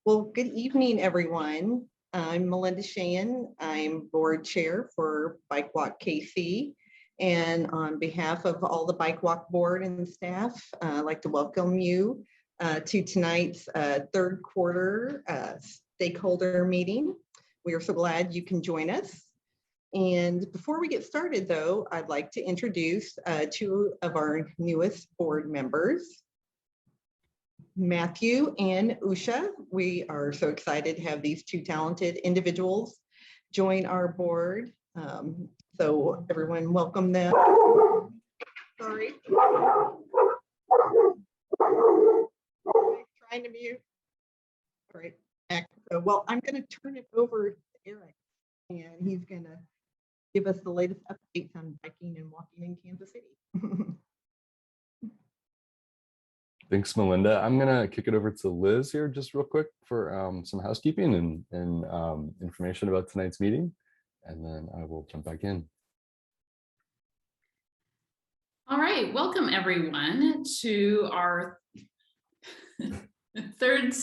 Well, good evening, everyone. I'm Melinda Sheehan. I'm board chair for Bike Walk KC. And on behalf of all the Bike Walk board and staff, I'd like to welcome you to tonight's third quarter stakeholder meeting. We are so glad you can join us. And before we get started, though, I'd like to introduce two of our newest board members. Matthew and Usha. We are so excited to have these two talented individuals join our board. So everyone welcome them. Sorry. Trying to mute. All right. Well, I'm going to turn it over to Eric, and he's going to give us the latest updates on biking and walking in Kansas City. Thanks, Melinda. I'm going to kick it over to Liz here just real quick for some housekeeping and information about tonight's meeting, and then I will jump back in. All right, welcome everyone to our third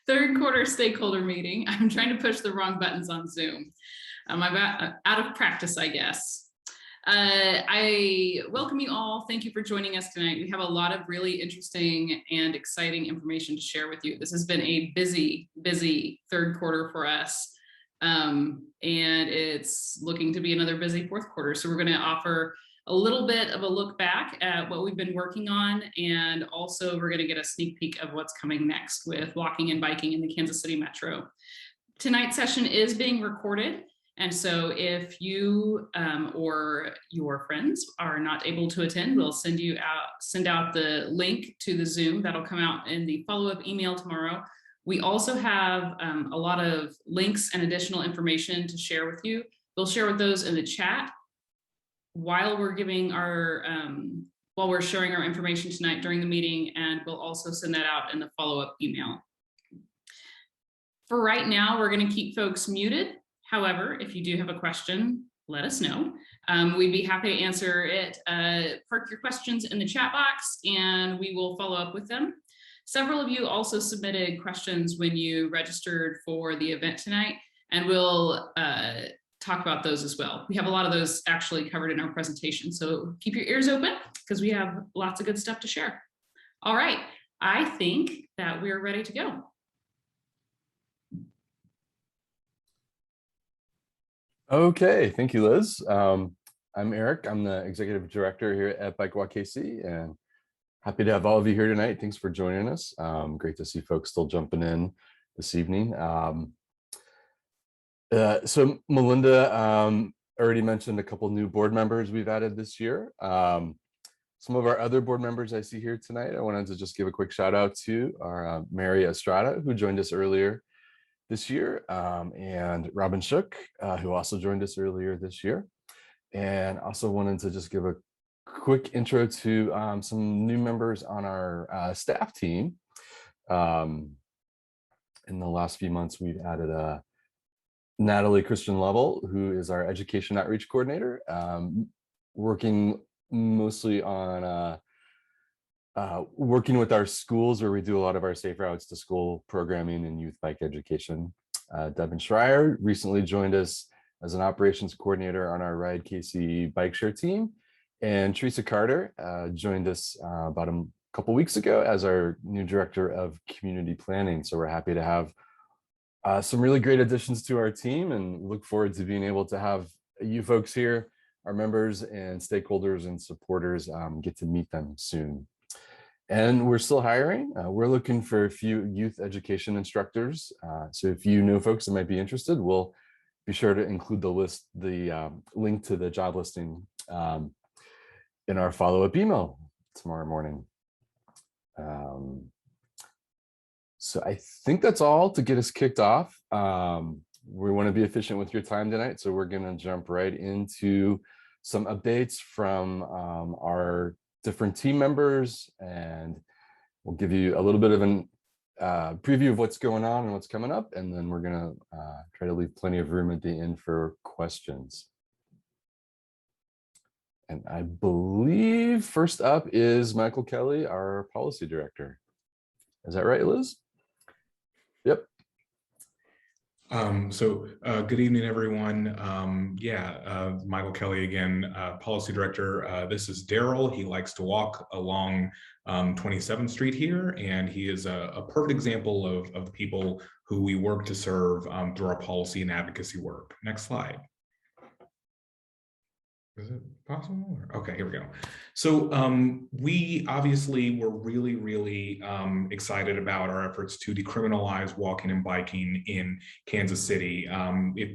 quarter stakeholder meeting. I'm trying to push the wrong buttons on Zoom. I'm out of practice, I guess. I welcome you all. Thank you for joining us tonight. We have a lot of really interesting and exciting information to share with you. This has been a busy third quarter for us. And it's looking to be another busy fourth quarter. So we're going to offer a little bit of a look back at what we've been working on. And also we're going to get a sneak peek of what's coming next with walking and biking in the Kansas City Metro. Tonight's session is being recorded. And so if you or your friends are not able to attend, we'll send out the link to the Zoom. That'll come out in the follow-up email tomorrow. We also have a lot of links and additional information to share with you. We'll share with those in the chat while we're giving our while we're sharing our information tonight during the meeting, and we'll also send that out in the follow-up email. For right now, we're going to keep folks muted. However, if you do have a question, let us know. We'd be happy to answer it. Park your questions in the chat box and we will follow up with them. Several of you also submitted questions when you registered for the event tonight, and we'll talk about those as well. We have a lot of those actually covered in our presentation, so keep your ears open because we have lots of good stuff to share. All right, I think that we're ready to go. Okay, thank you, Liz. I'm Eric. I'm the executive director here at Bike Walk KC, and happy to have all of you here tonight. Thanks for joining us. Great to see folks still jumping in this evening. So Melinda already mentioned a couple new board members we've added this year. Some of our other board members I see here tonight, I wanted to just give a quick shout out to our Mary Estrada, who joined us earlier this year, and Robin Shook, who also joined us earlier this year. And also wanted to just give a quick intro to some new members on our staff team. In the last few months, we've added Natalie Christian Lovell, who is our education outreach coordinator, working mostly on working with our schools, where we do a lot of our safe routes to school programming and youth bike education. Devin Schreier recently joined us as an operations coordinator on our Ride KC bike share team. And Teresa Carter joined us about a couple weeks ago as our new director of community planning. So we're happy to have some really great additions to our team, and look forward to being able to have you folks here, our members and stakeholders and supporters, get to meet them soon. And we're still hiring. We're looking for a few youth education instructors. So if you know folks that might be interested, we'll be sure to include the link to the job listing in our follow-up email tomorrow morning. So I think that's all to get us kicked off. We want to be efficient with your time tonight, so we're going to jump right into some updates from our different team members, and we'll give you a little bit of an preview of what's going on and what's coming up, and then we're going to try to leave plenty of room at the end for questions. And I believe first up is Michael Kelly, our policy director. Is that right, Liz? Good evening, everyone. Michael Kelly again, Policy Director. This is Daryl. He likes to walk along 27th Street here, and he is a perfect example of the people who we work to serve through our policy and advocacy work. Next slide. Is it possible? Okay, here we go. So we obviously were really excited about our efforts to decriminalize walking and biking in Kansas City.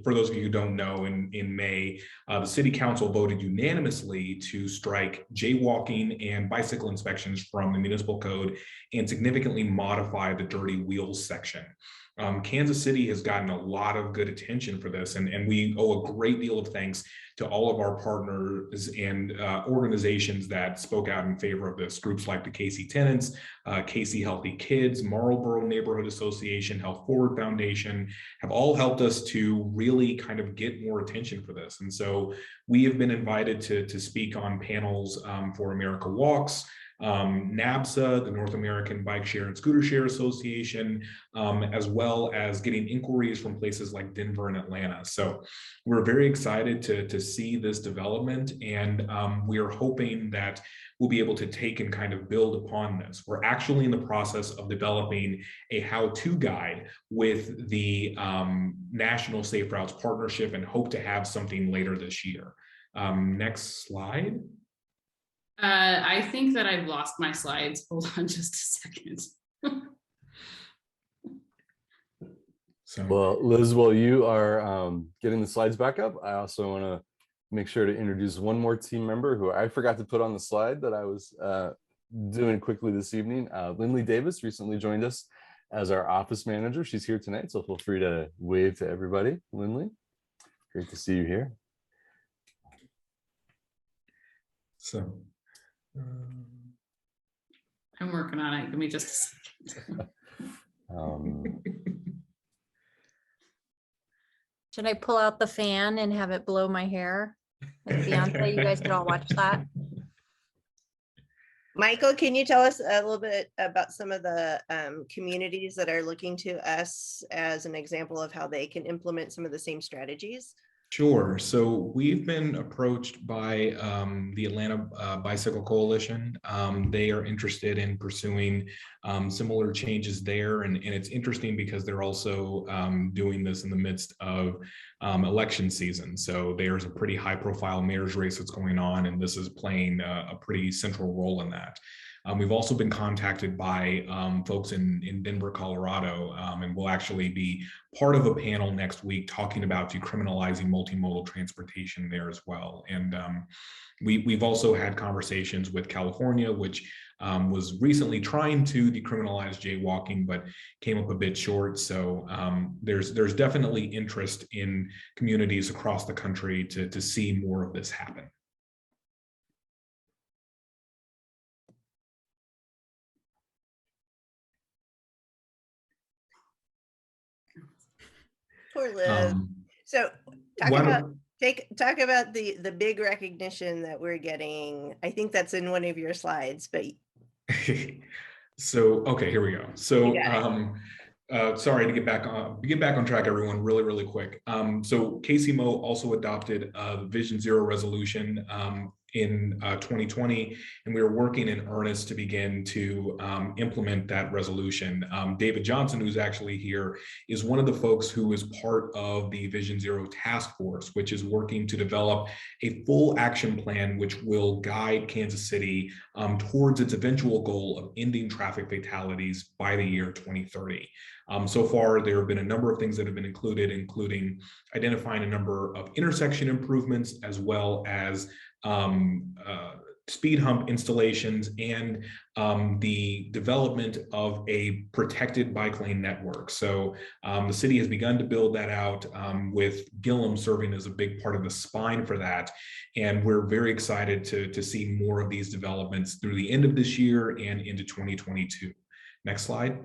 For those of you who don't know, in May, the City Council voted unanimously to strike jaywalking and bicycle inspections from the municipal code and significantly modify the dirty wheels section. Kansas City has gotten a lot of good attention for this, and we owe a great deal of thanks to all of our partners and organizations that spoke out in favor of this. Groups like the KC Tenants, KC Healthy Kids, Marlboro Neighborhood Association, Health Forward Foundation have all helped us to really kind of get more attention for this. And so we have been invited to speak on panels for America Walks, NABSA, the North American Bike Share and Scooter Share Association, as well as getting inquiries from places like Denver and Atlanta. So we're very excited to see this development, and we are hoping that we'll be able to take and kind of build upon this. We're actually in the process of developing a how-to guide with the National Safe Routes Partnership and hope to have something later this year. Next slide. I think that I've lost my slides. Hold on just a second. Well, Liz, while you are getting the slides back up, I also want to make sure to introduce one more team member who I forgot to put on the slide that I was doing quickly this evening. Lindley Davis recently joined us as our office manager. She's here tonight, so feel free to wave to everybody. Lindley, great to see you here. So I'm working on it. Give me just a second. Should I pull out the fan and have it blow my hair? Like Beyonce, you guys could all watch that. Michael, can you tell us a little bit about some of the communities that are looking to us as an example of how they can implement some of the same strategies? Sure. So we've been approached by the Atlanta Bicycle Coalition. They are interested in pursuing similar changes there. And it's interesting because they're also doing this in the midst of election season. So there's a pretty high profile mayor's race that's going on, and this is playing a pretty central role in that. We've also been contacted by folks in Denver, Colorado, and we'll actually be part of a panel next week talking about decriminalizing multimodal transportation there as well. And we've also had conversations with California, which was recently trying to decriminalize jaywalking, but came up a bit short. So there's definitely interest in communities across the country to see more of this happen. Poor Liz. So talk about the big recognition that we're getting. I think that's in one of your slides, but so okay, here we go. So sorry to get back on track, everyone, really quick. So KCMO also adopted the Vision Zero resolution in 2020, and we were working in earnest to begin to implement that resolution. David Johnson, who's actually here, is one of the folks who is part of the Vision Zero task force, which is working to develop a full action plan which will guide Kansas City towards its eventual goal of ending traffic fatalities by the year 2030. So far, there have been a number of things that have been included, including identifying a number of intersection improvements, as well as speed hump installations and the development of a protected bike lane network. So the city has begun to build that out, with Gillum serving as a big part of the spine for that. And we're very excited to see more of these developments through the end of this year and into 2022. Next slide.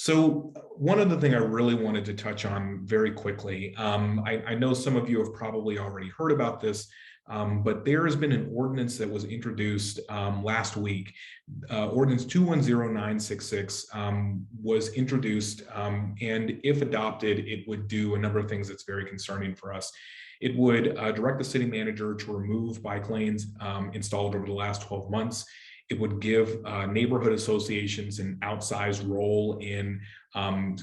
So one other thing I really wanted to touch on very quickly, I know some of you have probably already heard about this, but there has been an ordinance that was introduced last week. Ordinance 210966 was introduced, and if adopted, it would do a number of things that's very concerning for us. It would direct the city manager to remove bike lanes installed over the last 12 months. It would give neighborhood associations an outsized role in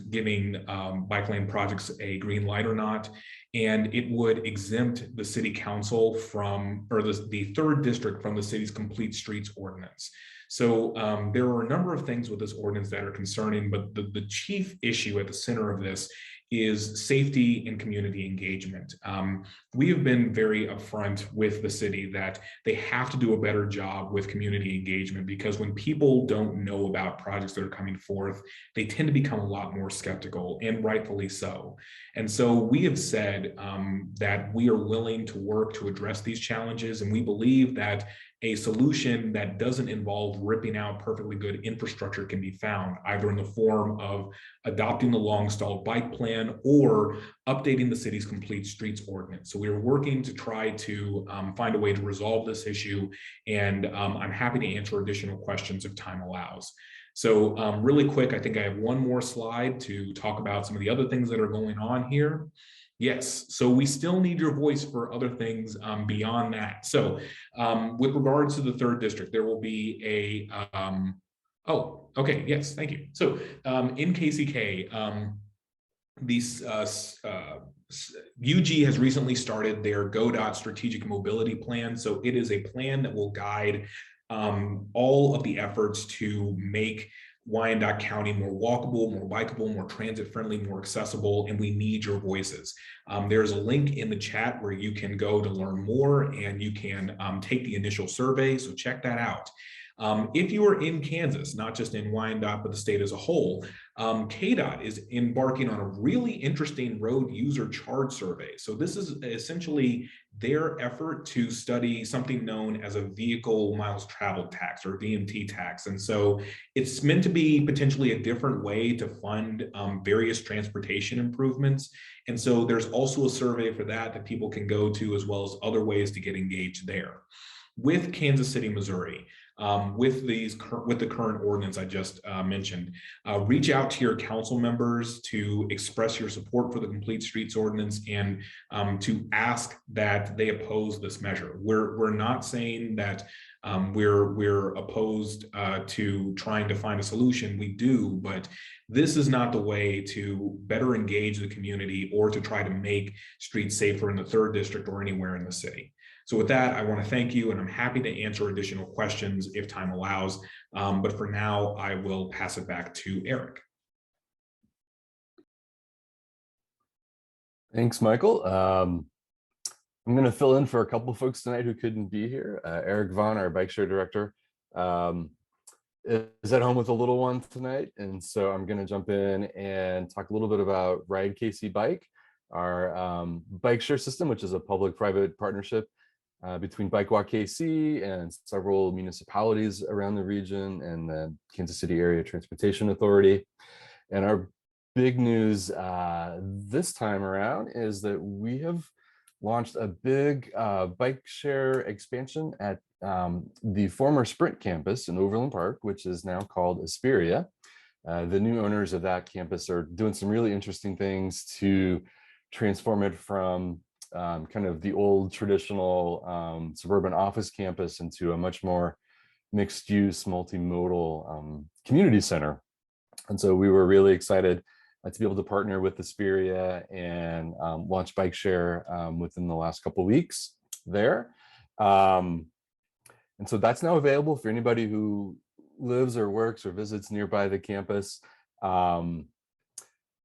giving bike lane projects a green light or not. And it would exempt the city council from, or the third district from the city's complete streets ordinance. So there are a number of things with this ordinance that are concerning, but the chief issue at the center of this is safety and community engagement. We have been very upfront with the city that they have to do a better job with community engagement, because when people don't know about projects that are coming forth, they tend to become a lot more skeptical, and rightfully so. And so we have said that we are willing to work to address these challenges, and we believe that a solution that doesn't involve ripping out perfectly good infrastructure can be found, either in the form of adopting the long-stalled bike plan or updating the city's complete streets ordinance. So we are working to try to find a way to resolve this issue, and I'm happy to answer additional questions if time allows. So really quick, I think I have one more slide to talk about some of the other things that are going on here. Yes, so we still need your voice for other things beyond that. So with regards to the third district, there will be a, oh, okay, yes, thank you. So in KCK, UG has recently started their GoDot strategic mobility plan. So it is a plan that will guide all of the efforts to make Wyandotte County more walkable, more bikeable, more transit friendly, more accessible, and we need your voices. There's a link in the chat where you can go to learn more, and you can take the initial survey, so check that out. If you are in Kansas, not just in Wyandotte, but the state as a whole, KDOT is embarking on a really interesting road user charge survey. So this is essentially their effort to study something known as a vehicle miles traveled tax, or VMT tax. And so it's meant to be potentially a different way to fund various transportation improvements. And so there's also a survey for that people can go to, as well as other ways to get engaged there. With Kansas City, Missouri, with the current ordinance I just mentioned, reach out to your council members to express your support for the complete streets ordinance, and to ask that they oppose this measure. We're not saying that we're opposed to trying to find a solution. We do, but this is not the way to better engage the community or to try to make streets safer in the third district or anywhere in the city. So with that, I want to thank you, and I'm happy to answer additional questions if time allows. But for now, I will pass it back to Eric. Thanks, Michael. I'm going to fill in for a couple of folks tonight who couldn't be here. Eric Vaughn, our bike share director, is at home with a little one tonight. And so I'm going to jump in and talk a little bit about Ride KC Bike, our bike share system, which is a public-private partnership between Bike Walk KC and several municipalities around the region and the Kansas City Area Transportation Authority. And our big news this time around is that we have launched a big bike share expansion at the former Sprint campus in Overland Park, which is now called Hesperia. The new owners of that campus are doing some really interesting things to transform it from kind of the old traditional suburban office campus into a much more mixed use, multimodal community center. And so we were really excited to be able to partner with Hesperia and launch bike share within the last couple of weeks there. And so that's now available for anybody who lives or works or visits nearby the campus.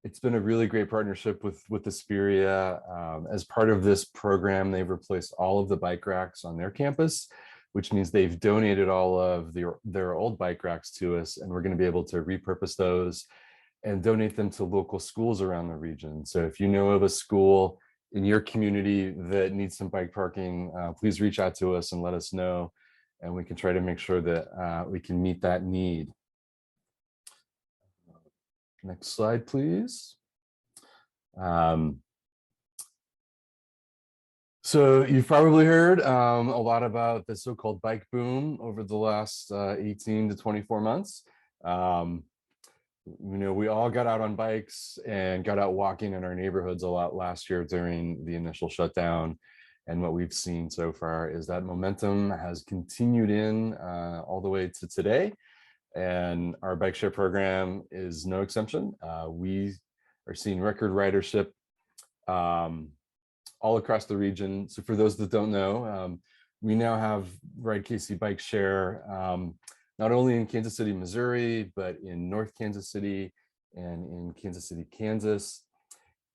It's been a really great partnership with Hesperia. As part of this program, they've replaced all of the bike racks on their campus, which means they've donated all of their old bike racks to us, and we're going to be able to repurpose those and donate them to local schools around the region. So if you know of a school in your community that needs some bike parking, please reach out to us and let us know, and we can try to make sure that we can meet that need. Next slide, please. So you've probably heard a lot about the so-called bike boom over the last 18 to 24 months. We all got out on bikes and got out walking in our neighborhoods a lot last year during the initial shutdown. And what we've seen so far is that momentum has continued in all the way to today. And our bike share program is no exception. We are seeing record ridership all across the region. So for those that don't know, we now have MyKCMO bike share not only in Kansas City, Missouri, but in North Kansas City and in Kansas City, Kansas,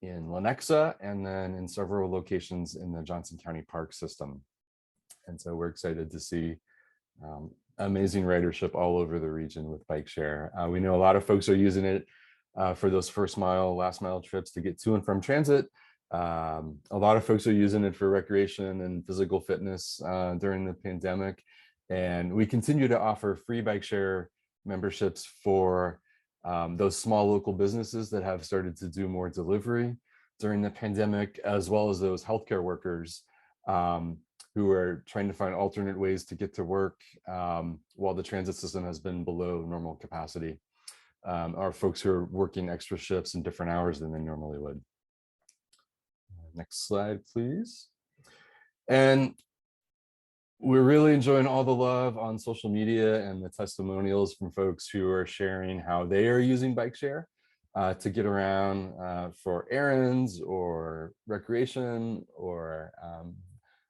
in Lenexa, and then in several locations in the Johnson County Park system. And so we're excited to see amazing ridership all over the region with bike share. We know a lot of folks are using it for those first mile, last mile trips to get to and from transit. A lot of folks are using it for recreation and physical fitness during the pandemic. And we continue to offer free bike share memberships for those small local businesses that have started to do more delivery during the pandemic, as well as those healthcare workers who are trying to find alternate ways to get to work while the transit system has been below normal capacity. Are folks who are working extra shifts and different hours than they normally would. Next slide, please. And we're really enjoying all the love on social media and the testimonials from folks who are sharing how they are using bike share to get around for errands or recreation, or a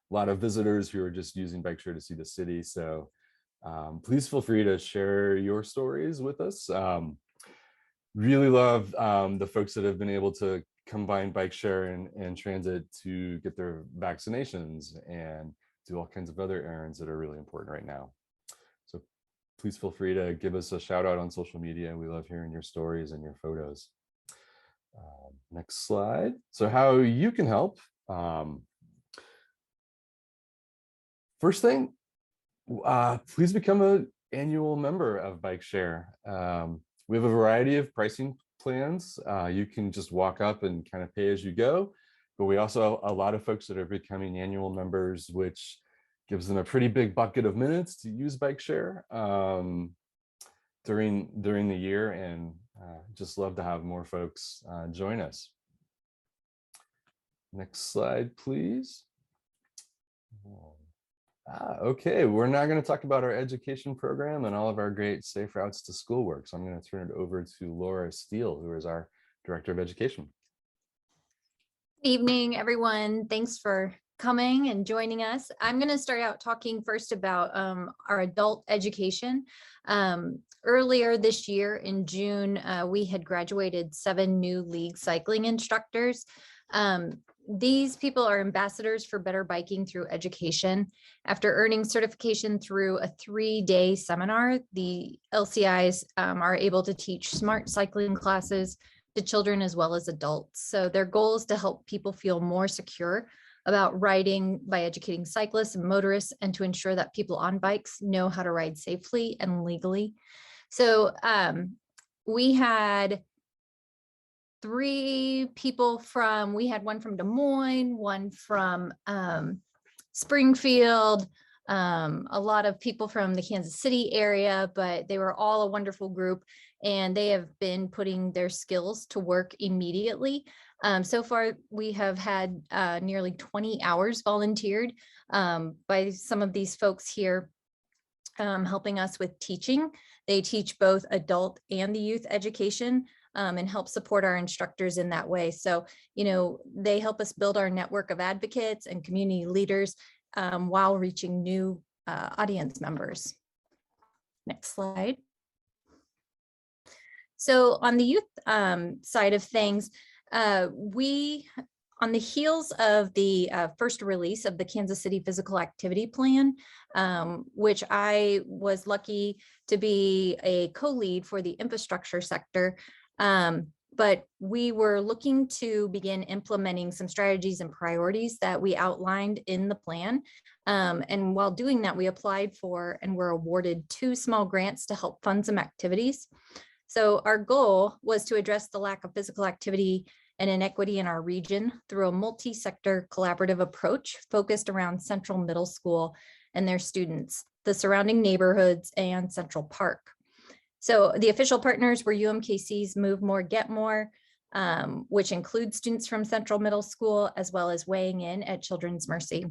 lot of visitors who are just using bike share to see the city. So please feel free to share your stories with us. Really love the folks that have been able to combine bike share and transit to get their vaccinations and do all kinds of other errands that are really important right now. So please feel free to give us a shout out on social media. We love hearing your stories and your photos. Next slide. So how you can help. First thing, please become an annual member of Bike Share. We have a variety of pricing plans. You can just walk up and kind of pay as you go. But we also have a lot of folks that are becoming annual members, which gives them a pretty big bucket of minutes to use bike share during the year, and just love to have more folks join us. Next slide, please. Okay, we're now going to talk about our education program and all of our great safe routes to schoolwork. So I'm going to turn it over to Laura Steele, who is our Director of Education. Evening, everyone. Thanks for coming and joining us. I'm going to start out talking first about our adult education. Earlier this year in June, we had graduated 7 new league cycling instructors. These people are ambassadors for better biking through education. After earning certification through a 3-day seminar, the LCIs are able to teach smart cycling classes to children as well as adults. So their goal is to help people feel more secure about riding by educating cyclists and motorists, and to ensure that people on bikes know how to ride safely and legally. So we had 3 people we had one from Des Moines, one from Springfield, a lot of people from the Kansas City area, but they were all a wonderful group, and they have been putting their skills to work immediately. So far, we have had nearly 20 hours volunteered by some of these folks here helping us with teaching. They teach both adult and the youth education and help support our instructors in that way. So, they help us build our network of advocates and community leaders while reaching new audience members. Next slide. So on the youth side of things, we, on the heels of the first release of the Kansas City Physical Activity Plan, which I was lucky to be a co-lead for the infrastructure sector, but we were looking to begin implementing some strategies and priorities that we outlined in the plan. And while doing that, we applied for and were awarded 2 small grants to help fund some activities. So our goal was to address the lack of physical activity and inequity in our region through a multi-sector collaborative approach focused around Central Middle School and their students, the surrounding neighborhoods, and Central Park. So the official partners were UMKC's Move More, Get More, which includes students from Central Middle School, as well as weighing in at Children's Mercy.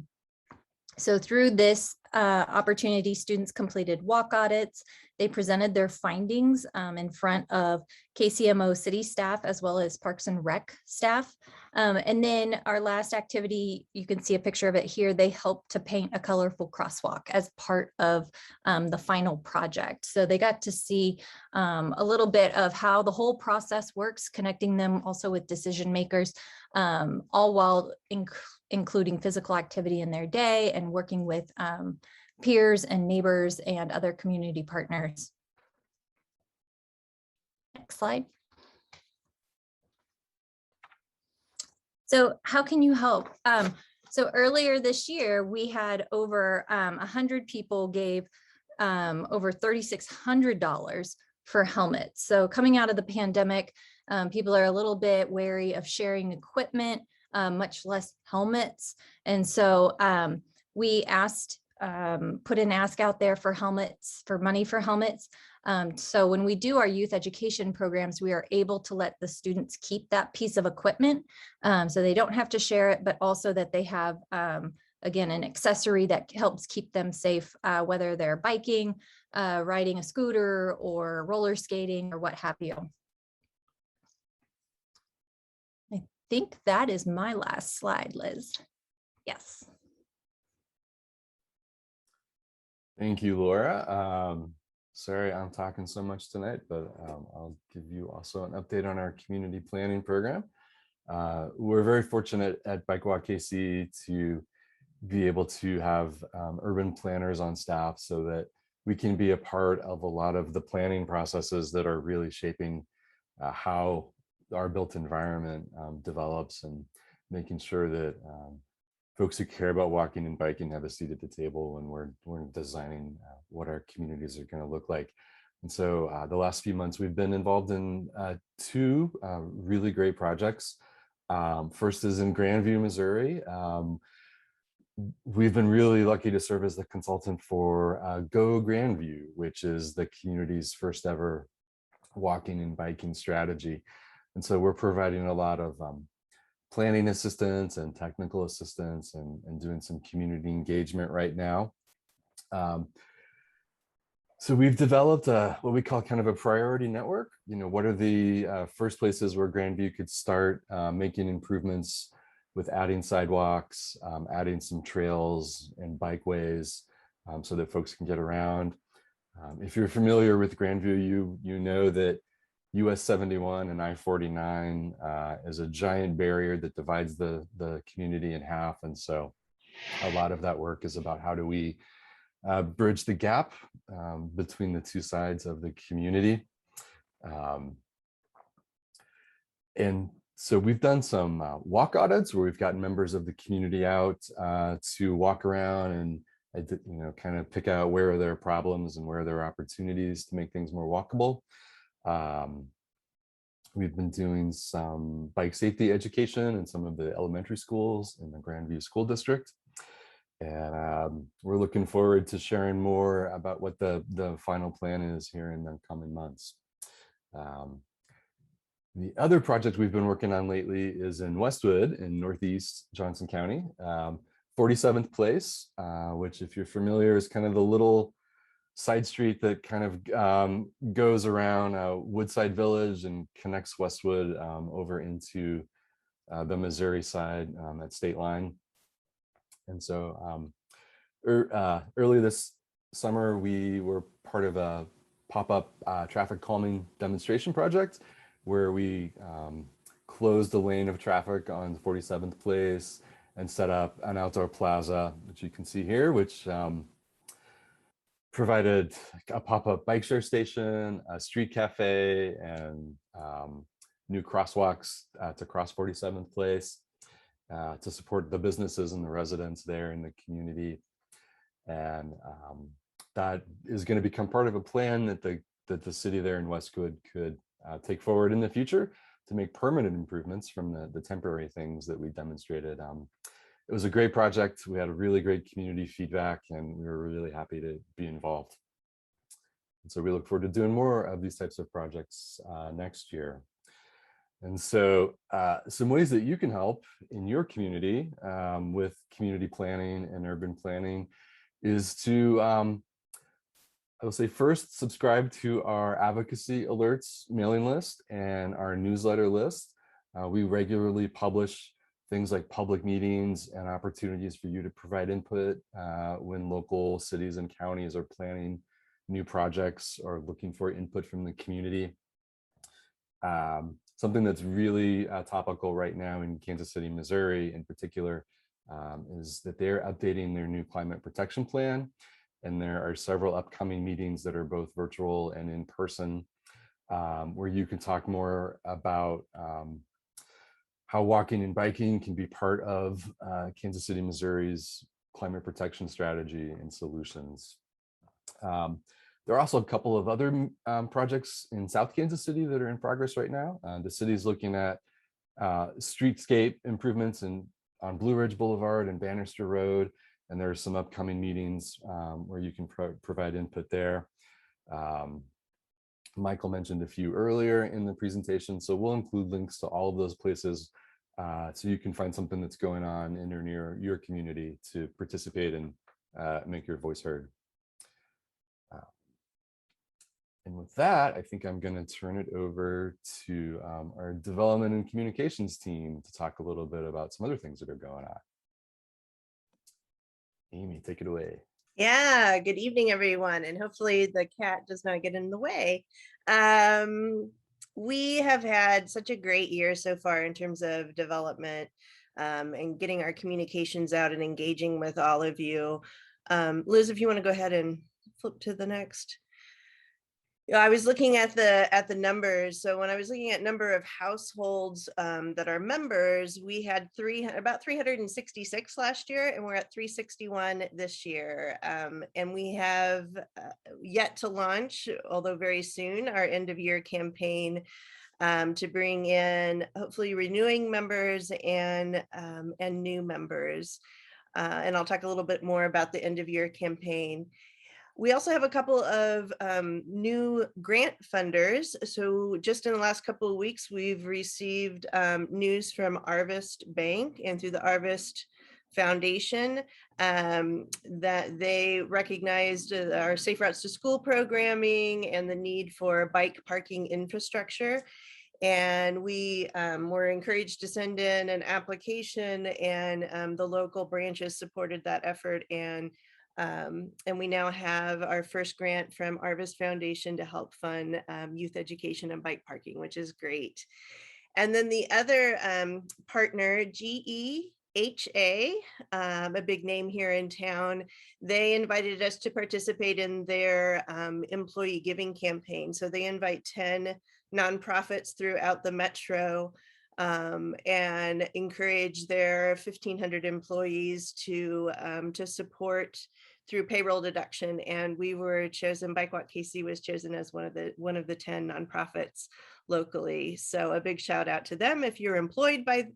So through this opportunity, students completed walk audits. They presented their findings in front of KCMO city staff, as well as Parks and Rec staff. And then our last activity, you can see a picture of it here. They helped to paint a colorful crosswalk as part of the final project. So they got to see a little bit of how the whole process works, connecting them also with decision makers, all while including physical activity in their day and working with peers and neighbors and other community partners. Next slide. So how can you help? So earlier this year, we had over 100 people gave over $3,600 for helmets. So coming out of the pandemic, people are a little bit wary of sharing equipment, much less helmets. And so we asked, put an ask out there for helmets, for money for helmets. So when we do our youth education programs, we are able to let the students keep that piece of equipment. So they don't have to share it, but also that they have, again, an accessory that helps keep them safe, whether they're biking, riding a scooter, or roller skating, or what have you. I think that is my last slide, Liz. Yes. Thank you, Laura. Sorry I'm talking so much tonight, but I'll give you also an update on our community planning program. We're very fortunate at Bike Walk KC to be able to have urban planners on staff so that we can be a part of a lot of the planning processes that are really shaping how our built environment develops, and making sure that folks who care about walking and biking have a seat at the table when we're designing what our communities are going to look like. And so the last few months we've been involved in two really great projects. First is in Grandview, Missouri. We've been really lucky to serve as the consultant for Go Grandview, which is the community's first ever walking and biking strategy. And so we're providing a lot of planning assistance and technical assistance, and doing some community engagement right now. So we've developed what we call kind of a priority network. You know, what are the first places where Grandview could start making improvements with adding sidewalks, adding some trails and bikeways so that folks can get around. If you're familiar with Grandview, you know that US 71 and I-49 is a giant barrier that divides the community in half. And so a lot of that work is about how do we bridge the gap between the two sides of the community. And so we've done some walk audits where we've gotten members of the community out to walk around and kind of pick out where are there problems and where are there opportunities to make things more walkable. We've been doing some bike safety education in some of the elementary schools in the Grandview School District. And we're looking forward to sharing more about what the final plan is here in the coming months. The other project we've been working on lately is in Westwood in Northeast Johnson County, 47th Place, which, if you're familiar, is kind of the little side street that kind of goes around Woodside Village and connects Westwood over into the Missouri side at State Line. And so early this summer, we were part of a pop-up traffic calming demonstration project where we closed a lane of traffic on 47th Place and set up an outdoor plaza, which you can see here, which provided a pop-up bike share station, a street cafe, and new crosswalks to cross 47th Place to support the businesses and the residents there in the community. And that is going to become part of a plan that the that the city there in Westwood could take forward in the future to make permanent improvements from the temporary things that we demonstrated. It was a great project. We had a really great community feedback, and we were really happy to be involved. And so we look forward to doing more of these types of projects next year. And so some ways that you can help in your community with community planning and urban planning is to, I will say, first, subscribe to our advocacy alerts mailing list and our newsletter list. We regularly publish things like public meetings and opportunities for you to provide input when local cities and counties are planning new projects or looking for input from the community. Something that's really topical right now in Kansas City, Missouri in particular, is that they're updating their new climate protection plan. And there are several upcoming meetings that are both virtual and in person, where you can talk more about how walking and biking can be part of Kansas City, Missouri's climate protection strategy and solutions. There are also a couple of other projects in South Kansas City that are in progress right now. The city is looking at streetscape improvements on Blue Ridge Boulevard and Bannister Road, and there are some upcoming meetings where you can provide input there. Michael mentioned a few earlier in the presentation, so we'll include links to all of those places so you can find something that's going on in or near your community to participate and make your voice heard. And with that, I think I'm going to turn it over to our development and communications team to talk a little bit about some other things that are going on. Amy, take it away. Yeah, good evening, everyone, and hopefully the cat does not get in the way. We have had such a great year so far in terms of development and getting our communications out and engaging with all of you. Liz, if you want to go ahead and flip to the next. I was looking at the numbers. So when I was looking at number of households that are members, we had about 366 last year, and we're at 361 this year. And we have yet to launch, although very soon, our end of year campaign to bring in hopefully renewing members and new members. And I'll talk a little bit more about the end of year campaign. We also have a couple of new grant funders. So just in the last couple of weeks, we've received news from Arvest Bank and through the Arvest Foundation that they recognized our Safe Routes to School programming and the need for bike parking infrastructure. And we were encouraged to send in an application, and the local branches supported that effort. And we now have our first grant from Arvest Foundation to help fund youth education and bike parking, which is great. And then the other partner, GEHA, a big name here in town, they invited us to participate in their employee giving campaign. So they invite 10 nonprofits throughout the metro and encourage their 1,500 employees to support through payroll deduction. And we were chosen, Bikewalk KC was chosen as one of the 10 nonprofits locally. So a big shout out to them. If you're employed by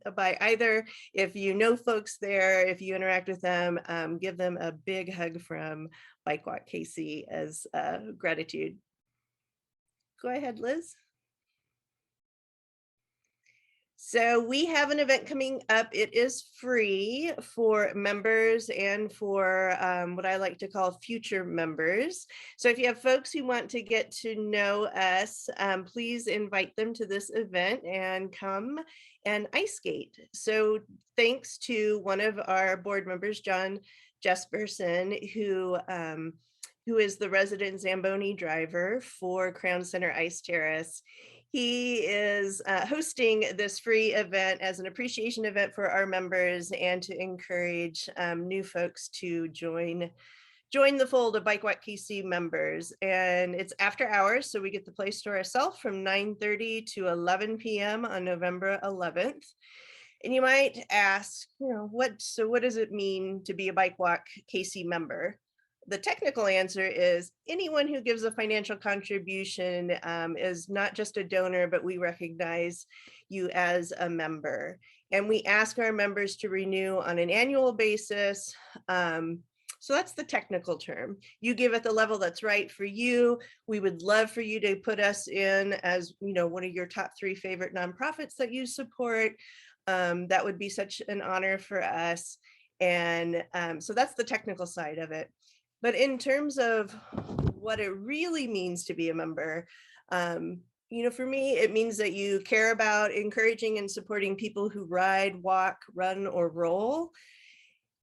either, if you know folks there, if you interact with them, give them a big hug from Bikewalk KC as gratitude. Go ahead, Liz. So we have an event coming up. It is free for members and for what I like to call future members. So if you have folks who want to get to know us, please invite them to this event and come and ice skate. So thanks to one of our board members, John Jesperson, who is the resident Zamboni driver for Crown Center Ice Terrace. He is hosting this free event as an appreciation event for our members and to encourage new folks to join the fold of Bikewalk KC members. And it's after hours, so we get the place to ourselves from 9:30 to 11 p.m. on November 11th. And you might ask, what does it mean to be a Bikewalk KC member? The technical answer is anyone who gives a financial contribution is not just a donor, but we recognize you as a member. And we ask our members to renew on an annual basis. So that's the technical term. You give at the level that's right for you. We would love for you to put us in as, you know, one of your top 3 favorite nonprofits that you support. That would be such an honor for us. And so that's the technical side of it. But in terms of what it really means to be a member, you know, for me, it means that you care about encouraging and supporting people who ride, walk, run, or roll.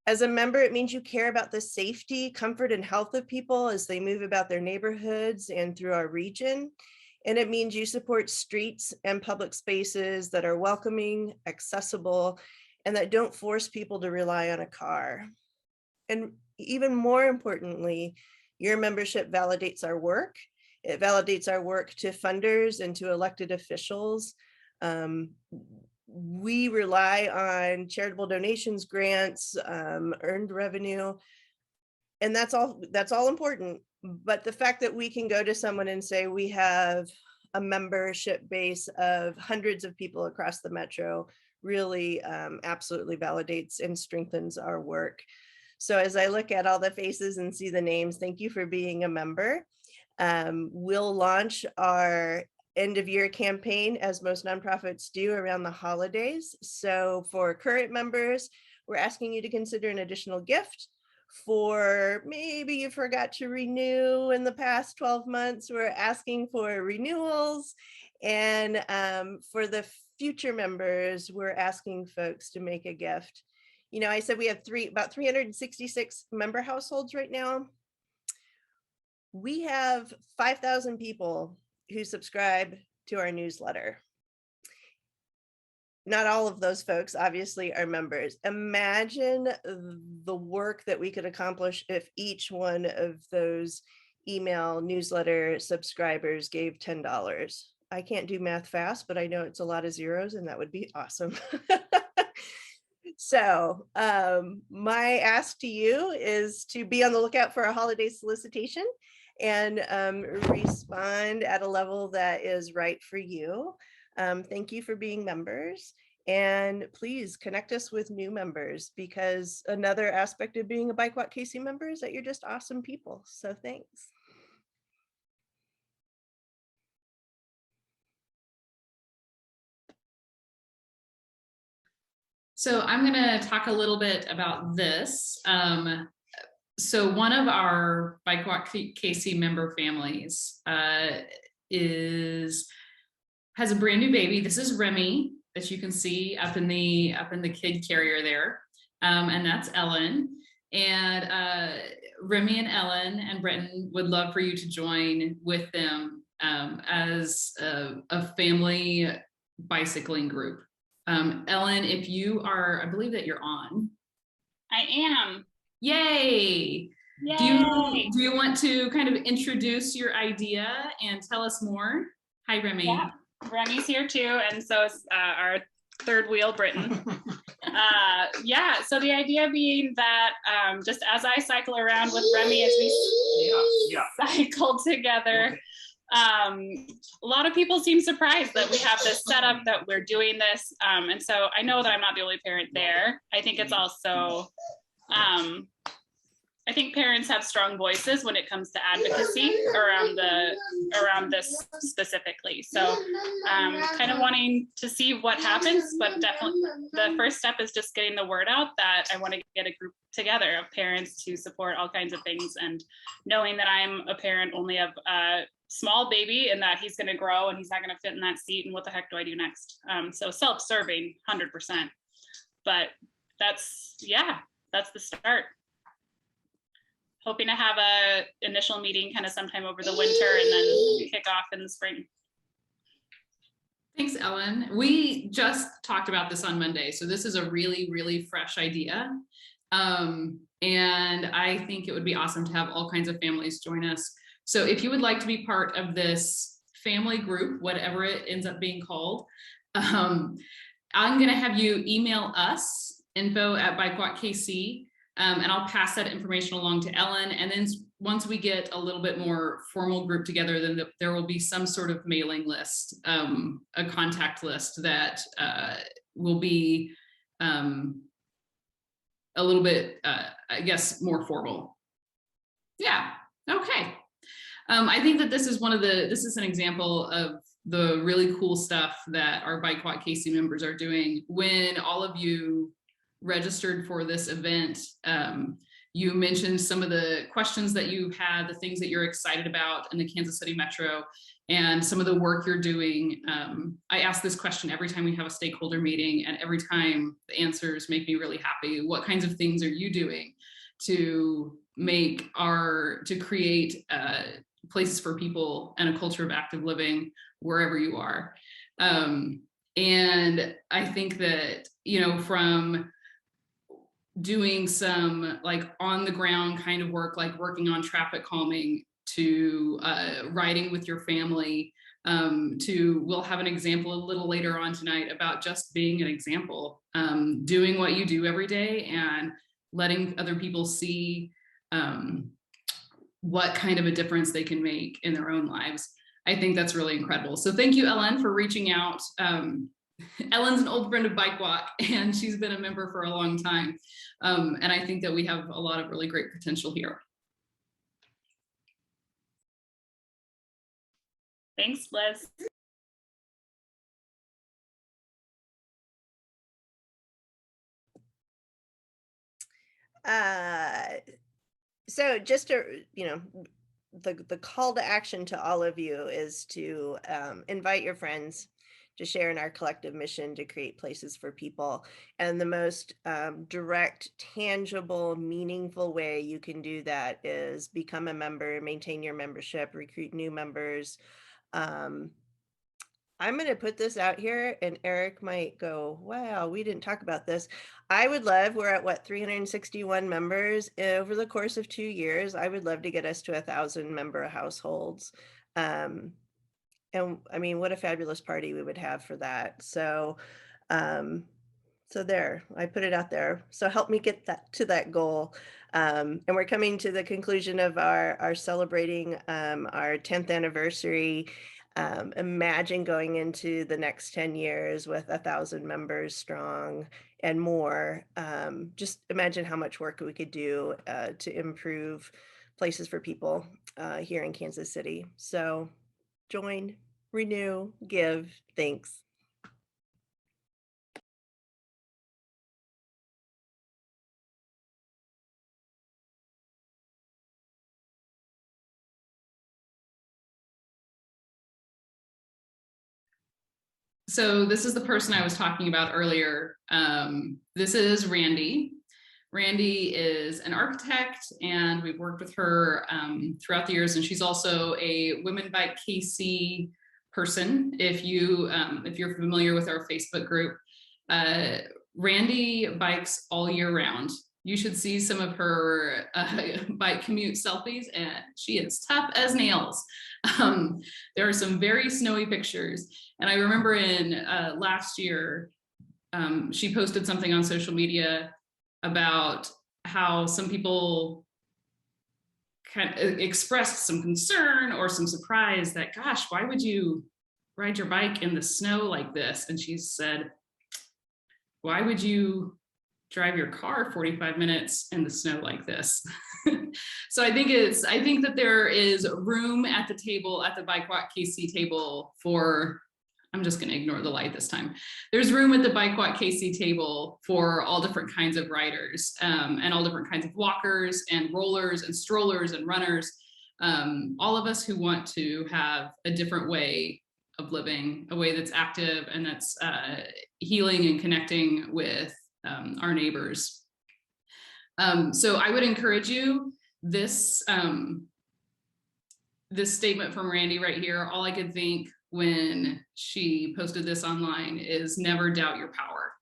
As a member, it means you care about the safety, comfort, and health of people as they move about their neighborhoods and through our region. And it means you support streets and public spaces that are welcoming, accessible, and that don't force people to rely on a car. And even more importantly, your membership validates our work. It validates our work to funders and to elected officials. We rely on charitable donations, grants, earned revenue, and that's all important. But the fact that we can go to someone and say we have a membership base of hundreds of people across the metro really absolutely validates and strengthens our work. So as I look at all the faces and see the names, thank you for being a member. We'll launch our end of year campaign, as most nonprofits do, around the holidays. So for current members, we're asking you to consider an additional gift. For maybe you forgot to renew in the past 12 months, we're asking for renewals. And for the future members, we're asking folks to make a gift. You know, I said we have about 366 member households right now. We have 5,000 people who subscribe to our newsletter. Not all of those folks obviously are members. Imagine the work that we could accomplish if each one of those email newsletter subscribers gave $10. I can't do math fast, but I know it's a lot of zeros, and that would be awesome. So my ask to you is to be on the lookout for a holiday solicitation and respond at a level that is right for you. Thank you for being members, and please connect us with new members, because another aspect of being a Bike Walk KC member is that you're just awesome people. So thanks. So I'm going to talk a little bit about this. So one of our Bike Walk KC member families has a brand new baby. This is Remy, that you can see up in the kid carrier there, and that's Ellen. And Remy and Ellen and Brenton would love for you to join with them as a family bicycling group. Ellen, if you are, I believe that you're on. I am. Yay! Yay! Do you want to kind of introduce your idea and tell us more? Hi, Remy. Yeah, Remy's here too, and so is our third wheel, Britton. Yeah, so the idea being that just as I cycle around with Remy as we cycle together, okay. A lot of people seem surprised that we have this setup, that we're doing this. And so I know that I'm not the only parent there. I think it's also, I think parents have strong voices when it comes to advocacy around this specifically. So kind of wanting to see what happens, but definitely the first step is just getting the word out that I want to get a group together of parents to support all kinds of things, and knowing that I'm a parent only of a small baby and that he's going to grow and he's not going to fit in that seat, and what the heck do I do next? So self-serving 100%, but that's the start. Hoping to have a initial meeting kind of sometime over the winter and then kick off in the spring. Thanks, Ellen. We just talked about this on Monday, so this is a really, really fresh idea. And I think it would be awesome to have all kinds of families join us. So if you would like to be part of this family group, whatever it ends up being called, I'm going to have you email us info@BikeWalkKC And I'll pass that information along to Ellen. And then once we get a little bit more formal group together, then there will be some sort of mailing list, a contact list that will be a little bit, I guess, more formal. Yeah, okay. I think that this is this is an example of the really cool stuff that our Bike Walk KC members are doing. When all of you registered for this event, you mentioned some of the questions that you had, the things that you're excited about in the Kansas City Metro, and some of the work you're doing. I ask this question every time we have a stakeholder meeting, and every time the answers make me really happy. What kinds of things are you doing to create places for people and a culture of active living wherever you are? And I think that, from doing some like on the ground kind of work, like working on traffic calming, to riding with your family, we'll have an example a little later on tonight about just being an example, doing what you do every day and letting other people see what kind of a difference they can make in their own lives. I think that's really incredible. So thank you, Ellen, for reaching out. Ellen's an old friend of Bike Walk, and she's been a member for a long time. And I think that we have a lot of really great potential here. Thanks, Liz. So just to, the call to action to all of you is to invite your friends to share in our collective mission to create places for people. And the most direct, tangible, meaningful way you can do that is become a member, maintain your membership, recruit new members. I'm going to put this out here, and Eric might go, wow, we didn't talk about this. I would love, we're at 361 members over the course of 2 years. I would love to get us to 1,000 member households. And I mean, what a fabulous party we would have for that. So, so there, I put it out there. So help me get that goal. And we're coming to the conclusion of our celebrating our 10th anniversary. Imagine going into the next 10 years with 1,000 members strong and more. Just imagine how much work we could do to improve places for people here in Kansas City. So join, renew, give. Thanks. So this is the person I was talking about earlier. This is Randy. Randy is an architect, and we've worked with her throughout the years, and she's also a Women Bike KC person. If you're familiar with our Facebook group, Randy bikes all year round. You should see some of her bike commute selfies, and she is tough as nails. There are some very snowy pictures. And I remember in last year, she posted something on social media about how some people kind of expressed some concern or some surprise that, gosh, why would you ride your bike in the snow like this? And she said, why would you drive your car 45 minutes in the snow like this? So I think that there is room at the table, at the Bike Walk KC table for, I'm just going to ignore the light this time. There's room at the Bike Walk KC table for all different kinds of riders, and all different kinds of walkers and rollers and strollers and runners. All of us who want to have a different way of living, a way that's active and that's healing and connecting with our neighbors. So I would encourage you, this statement from Randy right here, all I could think when she posted this online is never doubt your power.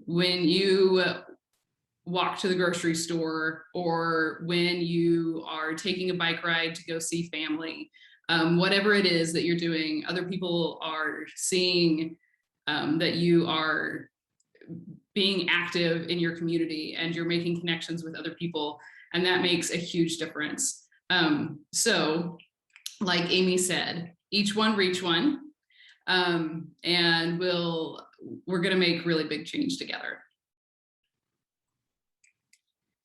When you walk to the grocery store, or when you are taking a bike ride to go see family, whatever it is that you're doing, other people are seeing that you are being active in your community and you're making connections with other people, and that makes a huge difference. So like Amy said, each one reach one, and we're going to make really big change together.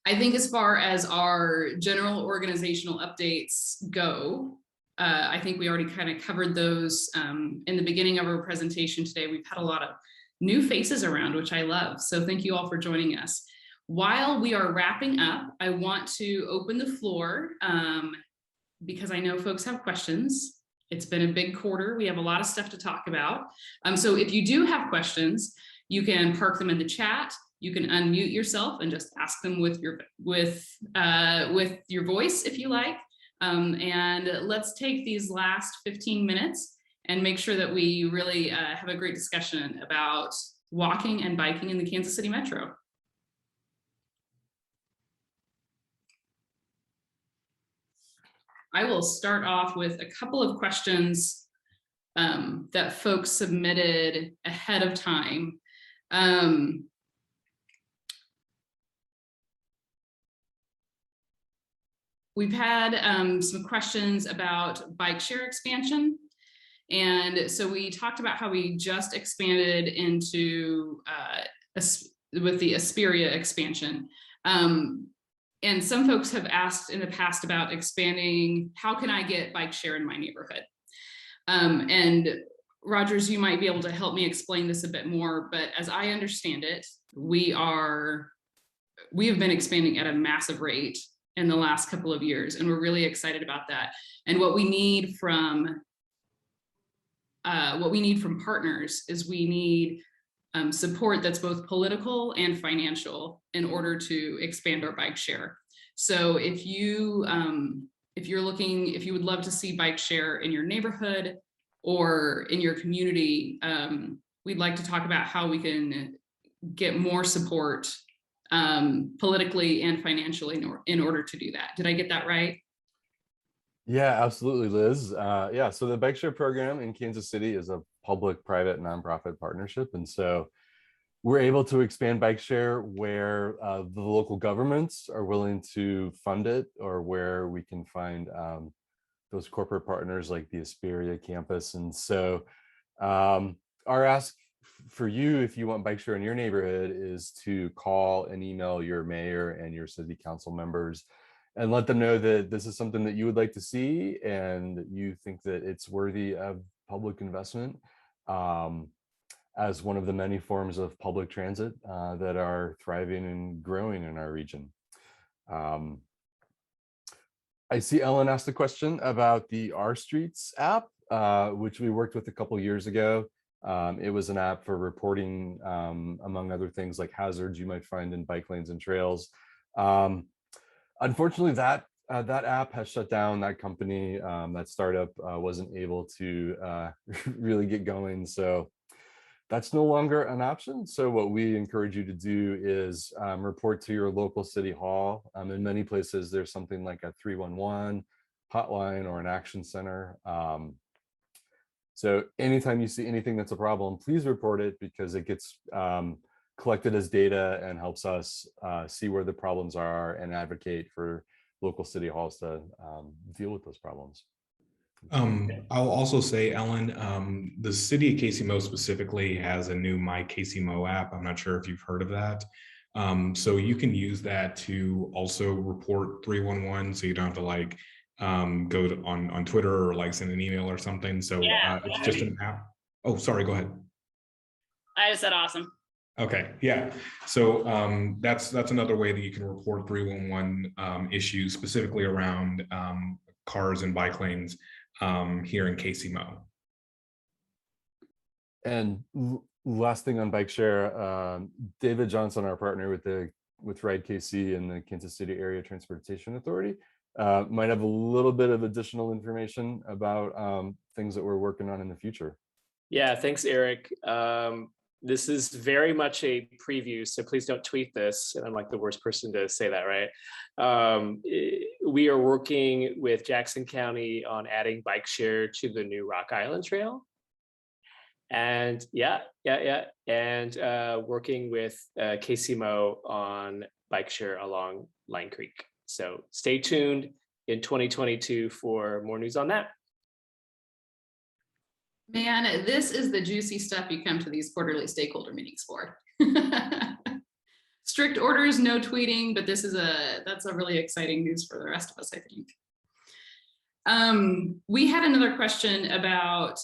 I think as far as our general organizational updates go, I think we already kind of covered those in the beginning of our presentation today. We've had a lot of new faces around, which I love. So thank you all for joining us. While we are wrapping up, I want to open the floor because I know folks have questions. It's been a big quarter. We have a lot of stuff to talk about. So if you do have questions, you can park them in the chat. You can unmute yourself and just ask them with your voice if you like. And let's take these last 15 minutes and make sure that we really have a great discussion about walking and biking in the Kansas City Metro. I will start off with a couple of questions that folks submitted ahead of time. We've had some questions about bike share expansion. And so we talked about how we just expanded into with the Aspiria expansion. And some folks have asked in the past about expanding, how can I get bike share in my neighborhood? And Rogers, you might be able to help me explain this a bit more, but as I understand it, we have been expanding at a massive rate in the last couple of years, and we're really excited about that. And what we need from partners is we need support that's both political and financial in order to expand our bike share. So if you would love to see bike share in your neighborhood or in your community, we'd like to talk about how we can get more support politically and financially in order to do that. Did I get that right? Yeah, absolutely, Liz. Yeah, so the bike share program in Kansas City is a public-private nonprofit partnership. And so we're able to expand bike share where the local governments are willing to fund it, or where we can find those corporate partners like the Aspiria campus. And so our ask for you, if you want bike share in your neighborhood, is to call and email your mayor and your city council members and let them know that this is something that you would like to see and you think that it's worthy of public investment as one of the many forms of public transit that are thriving and growing in our region. I see Ellen asked a question about the Our Streets app, which we worked with a couple years ago. It was an app for reporting, among other things, like hazards you might find in bike lanes and trails. Unfortunately, that app has shut down. That company, that startup, wasn't able to really get going. So that's no longer an option. So what we encourage you to do is report to your local city hall. In many places, there's something like a 311 hotline or an action center. So anytime you see anything that's a problem, please report it, because it gets collected as data and helps us see where the problems are and advocate for local city halls to deal with those problems. I'll also say, Ellen, the city of KCMO specifically has a new MyKCMO app. I'm not sure if you've heard of that. So you can use that to also report 311, so you don't have to go on Twitter or send an email or something. So yeah, it's just an app. Oh, sorry, go ahead. I just said awesome. Okay, yeah. So that's another way that you can report 311 issues, specifically around cars and bike lanes here in KCMO. And last thing on bike share, David Johnson, our partner with Ride KC and the Kansas City Area Transportation Authority, might have a little bit of additional information about things that we're working on in the future. Yeah, thanks, Eric. This is very much a preview, so please don't tweet this. And I'm like the worst person to say that, right? We are working with Jackson County on adding bike share to the new Rock Island Trail. And and working with KCMO on bike share along Line Creek. So stay tuned in 2022 for more news on that. Man, this is the juicy stuff you come to these quarterly stakeholder meetings for. Strict orders, no tweeting, but that's a really exciting news for the rest of us, I think. We had another question about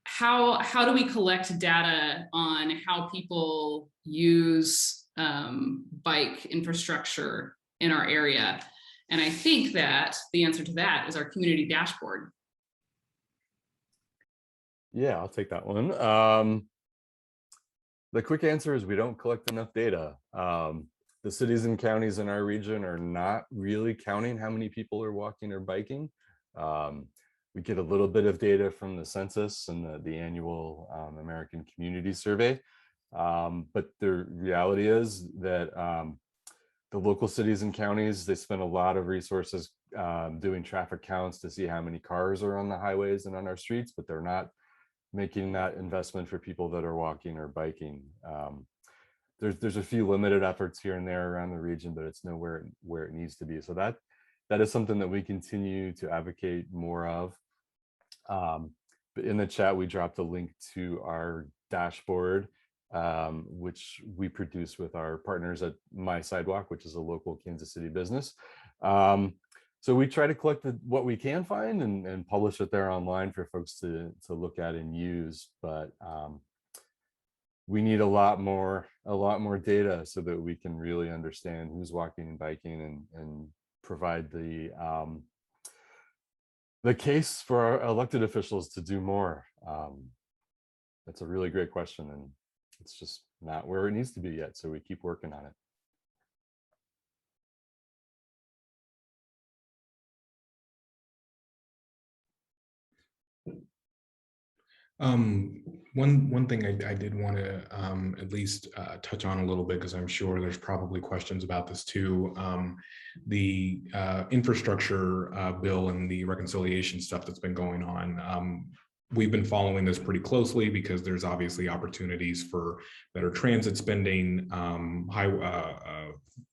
how do we collect data on how people use bike infrastructure in our area? And I think that the answer to that is our community dashboard. Yeah, I'll take that one. The quick answer is we don't collect enough data. The cities and counties in our region are not really counting how many people are walking or biking. We get a little bit of data from the census and the annual American Community Survey. But the reality is that the local cities and counties, they spend a lot of resources doing traffic counts to see how many cars are on the highways and on our streets, but they're not making that investment for people that are walking or biking. There's a few limited efforts here and there around the region, but it's nowhere where it needs to be. So that is something that we continue to advocate more of. But in the chat, we dropped a link to our dashboard, which we produce with our partners at MySidewalk, which is a local Kansas City business. So we try to collect what we can find and publish it there online for folks to look at and use. But we need a lot more data so that we can really understand who's walking and biking and provide the case for our elected officials to do more. That's a really great question, and it's just not where it needs to be yet. So we keep working on it. One thing I did want to at least touch on a little bit, because I'm sure there's probably questions about this too. The infrastructure bill and the reconciliation stuff that's been going on. We've been following this pretty closely because there's obviously opportunities for better transit spending,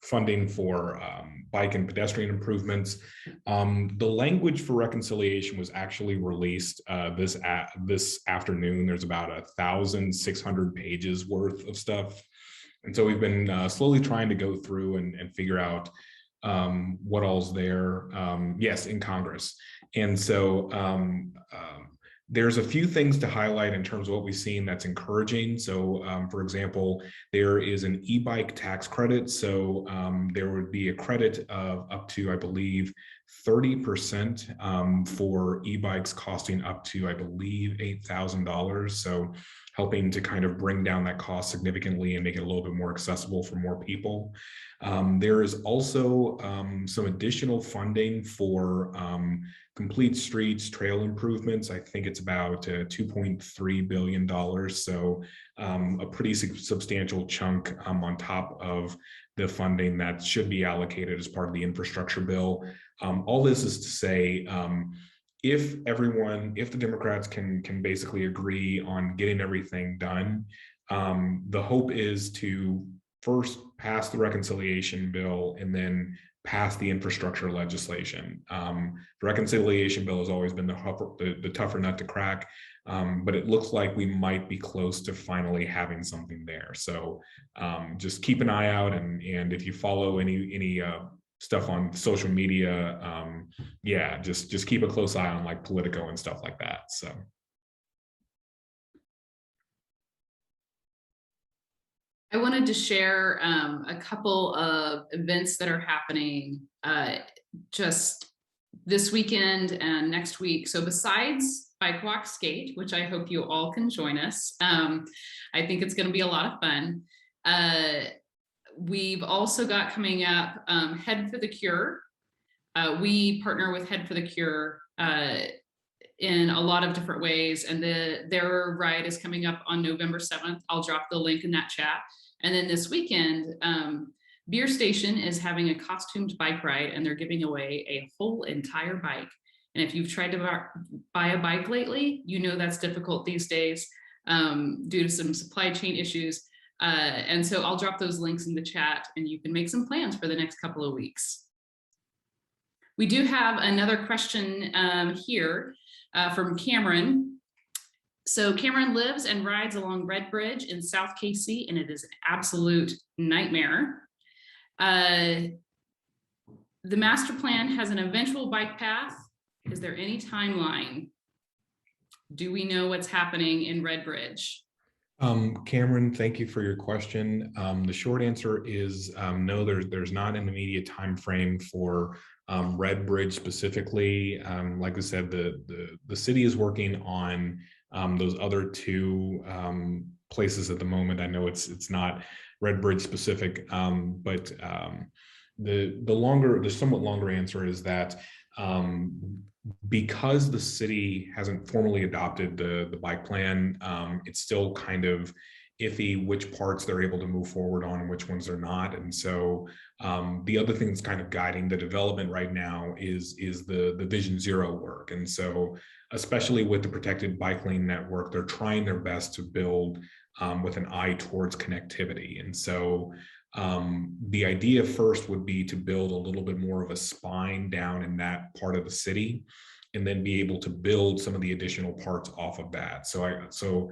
funding for bike and pedestrian improvements. The language for reconciliation was actually released this afternoon. There's about 1,600 pages worth of stuff. And so we've been slowly trying to go through and figure out what all's there, yes, in Congress. And so there's a few things to highlight in terms of what we've seen that's encouraging. So for example, there is an e-bike tax credit. So there would be a credit of up to, I believe, 30% for e-bikes costing up to, I believe, $8,000. So helping to kind of bring down that cost significantly and make it a little bit more accessible for more people. There is also some additional funding for complete streets, trail improvements. I think it's about $2.3 billion. So a pretty substantial the on top of the funding that should be allocated as part of the infrastructure bill. All this is to say, if the Democrats can basically agree on getting everything done, the hope is to first pass the reconciliation bill and then pass the infrastructure legislation. The reconciliation bill has always been the tougher nut to crack, but it looks like we might be close to finally having something there. So just keep an eye out, and if you follow any stuff on social media, yeah, just keep a close eye on like Politico and stuff like that. So. I wanted to share a couple of events that are happening just this weekend and next week. So besides Bike Walk Skate, which I hope you all can join us, I think it's going to be a lot of fun. We've also got coming up Head for the Cure. We partner with Head for the Cure in a lot of different ways, and their ride is coming up on November 7th. I'll drop the link in that chat. And then this weekend, Beer Station is having a costumed bike ride, and they're giving away a whole entire bike. And if you've tried to buy a bike lately, you know that's difficult these days due to some supply chain issues. And so I'll drop those links in the chat and you can make some plans for the next couple of weeks. We do have another question here from Cameron. So Cameron lives and rides along Red Bridge in South KC, and it is an absolute nightmare. The master plan has an eventual bike path. Is there any timeline? Do we know what's happening in Red Bridge? Cameron, thank you for your question. The short answer is no, there's not an immediate time frame for Red Bridge specifically. Like I said, the city is working on those other two places at the moment. I know it's not Red Bridge specific, but the somewhat longer answer is that because the city hasn't formally adopted the bike plan, it's still kind of iffy which parts they're able to move forward on and which ones they're not. And so the other thing that's kind of guiding the development right now is the Vision Zero work. And so especially with the protected bike lane network, they're trying their best to build with an eye towards connectivity. And so the idea first would be to build a little bit more of a spine down in that part of the city, and then be able to build some of the additional parts off of that. So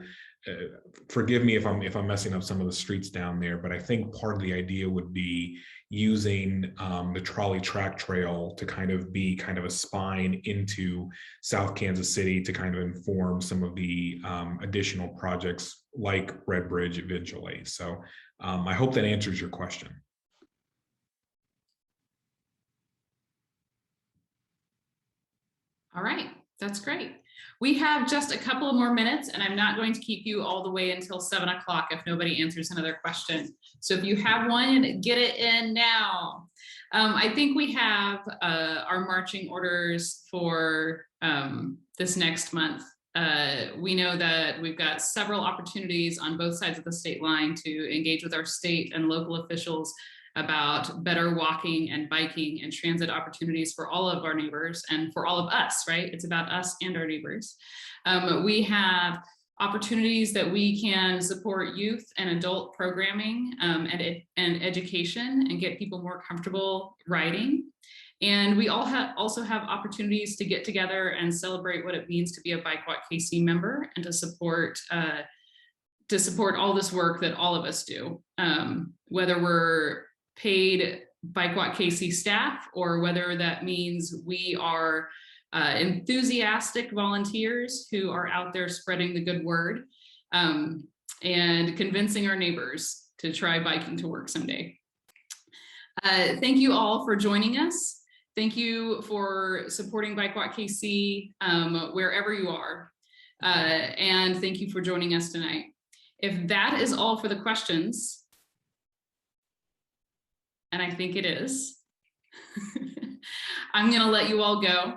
forgive me if I'm messing up some of the streets down there, but I think part of the idea would be using the trolley track trail to kind of be kind of a spine into South Kansas City to kind of inform some of the additional projects like Red Bridge eventually. So I hope that answers your question. All right, that's great. We have just a couple of more minutes and I'm not going to keep you all the way until 7 o'clock if nobody answers another question. So if you have one, get it in now. I think we have our marching orders for this next month. We know that we've got several opportunities on both sides of the state line to engage with our state and local officials about better walking and biking and transit opportunities for all of our neighbors and for all of us, right? It's about us and our neighbors. We have opportunities that we can support youth and adult programming and education and get people more comfortable riding. And we also have opportunities to get together and celebrate what it means to be a Bike Walk KC member and to support all this work that all of us do, whether we're paid Bike Walk KC staff or whether that means we are enthusiastic volunteers who are out there spreading the good word and convincing our neighbors to try biking to work someday. Thank you all for joining us. Thank you for supporting Bike Walk KC wherever you are. And thank you for joining us tonight. If that is all for the questions, and I think it is, I'm gonna let you all go.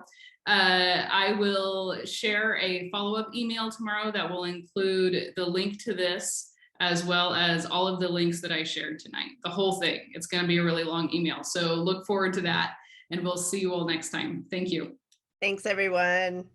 I will share a follow-up email tomorrow that will include the link to this, as well as all of the links that I shared tonight, the whole thing. It's gonna be a really long email, so look forward to that, and we'll see you all next time. Thank you. Thanks, everyone.